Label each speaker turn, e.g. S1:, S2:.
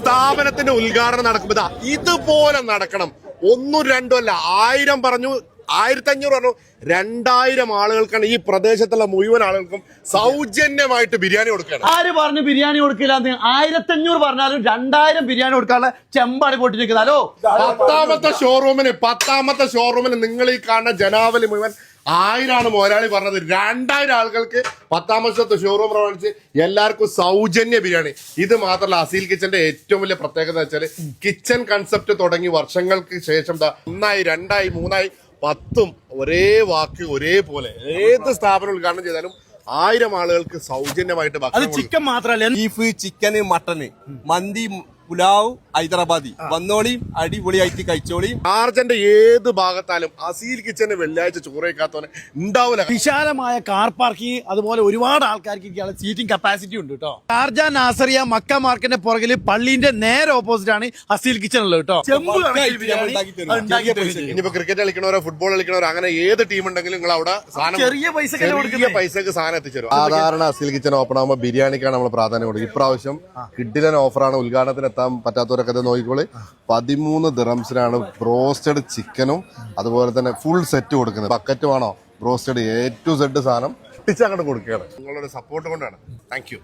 S1: സ്ഥാപനത്തിന്റെ ഉദ്ഘാടനം നടക്കുമ്പോ ഇതുപോലെ നടക്കണം. 1 2 അല്ല, 1000 പറഞ്ഞു, 1500 പറഞ്ഞു, 2000 ആളുകൾക്കാണ് ഈ പ്രദേശത്തുള്ള മുഴുവൻ ആളുകൾക്കും സൗജന്യമായിട്ട് ബിരിയാണി കൊടുക്കണം.
S2: ആര് പറഞ്ഞു ബിരിയാണി കൊടുക്കില്ല? 1500 പറഞ്ഞാലും 2000 ബിരിയാണി കൊടുക്കാനുള്ള ചെമ്പാണ് പൊട്ടിച്ചിരിക്കുന്നല്ലോ.
S1: 10ാമത്തെ ഷോറൂമിന് നിങ്ങൾ ഈ കാണുന്ന ജനാവലി മുഴുവൻ 1000 മുതലാളി പറഞ്ഞത്. 2000 ആളുകൾക്ക് 10ാമത്തെ ഷോറൂം പ്രവർത്തിച്ച് എല്ലാവർക്കും സൗജന്യ ബിരിയാണി. ഇത് മാത്രമല്ല, അസീൽ കിച്ചന്റെ ഏറ്റവും വലിയ പ്രത്യേകത വെച്ചാൽ കിച്ചൺ കൺസെപ്റ്റ് തുടങ്ങി വർഷങ്ങൾക്ക് ശേഷം 1 2 3 10 ഒരേ വാക്ക് ഒരേപോലെ ഏത് സ്ഥാപനം ഉദ്ഘാടനം ചെയ്താലും 1000 ആളുകൾക്ക് സൗജന്യമായിട്ട് ഭക്ഷണം.
S2: ചിക്കൻ മാത്രമല്ല,
S3: ബീഫ്, ചിക്കന്, മട്ടന്, മന്തി, പുലാവ്, ഹൈദരാബാദി വന്നോളിയും അടിപൊളിയായിട്ട് കഴിച്ചോളിയും.
S1: ഷാർജന്റെ ഏത് ഭാഗത്താലും അസീൽ കിച്ചന് വെള്ളിയാഴ്ച ചോറ് കഴിക്കാത്തവനെ ഉണ്ടാവില്ല.
S2: വിശാലമായ കാർ പാർക്കിംഗ്, അതുപോലെ ഒരുപാട് ആൾക്കാർക്ക് സീറ്റിംഗ് കപ്പാസിറ്റി ഉണ്ട് കേട്ടോ. ഷാർജ നാസറിയ മക്ക മാർക്കറ്റിന്റെ പുറകില് പള്ളിന്റെ നേരെ ഓപ്പോസിറ്റ് ആണ് അസീൽ കിച്ചൺ ഉള്ളത് കേട്ടോ.
S1: ഇനിയിപ്പോ ക്രിക്കറ്റ് കളിക്കണവരോ ഫുട്ബോൾ കളിക്കണവരോ അങ്ങനെ ഏത് ടീം ഉണ്ടെങ്കിലും നിങ്ങൾ അവിടെ
S2: ചെറിയ
S1: പൈസക്ക് സാധനം എത്തിച്ചേരും. സാധാരണ അസീൽ കിച്ചൺ ഓപ്പൺ ആകുമ്പോൾ ബിരിയാണിക്കാണ് നമ്മൾ പ്രാധാന്യം കൊടുക്കുക. ഇപ്രാവശ്യം കിഡിലൻ ഓഫറാണ്. ഉദ്ഘാടനത്തിന് എത്താൻ പറ്റാത്തവരൊക്കെ ഇത് നോക്കിക്കോളി. 13 ദിറംസിനാണ് ബ്രോസ്റ്റഡ് ചിക്കനും അതുപോലെ തന്നെ ഫുൾ സെറ്റ് കൊടുക്കുന്നത്. ബക്കറ്റ് വേണോ, ബ്രോസ്റ്റഡ് A to Z സാധനം അങ്ങോട്ട് കൊടുക്കുകയാണ്. നിങ്ങളുടെ സപ്പോർട്ട് കൊണ്ടാണ്. Thank you.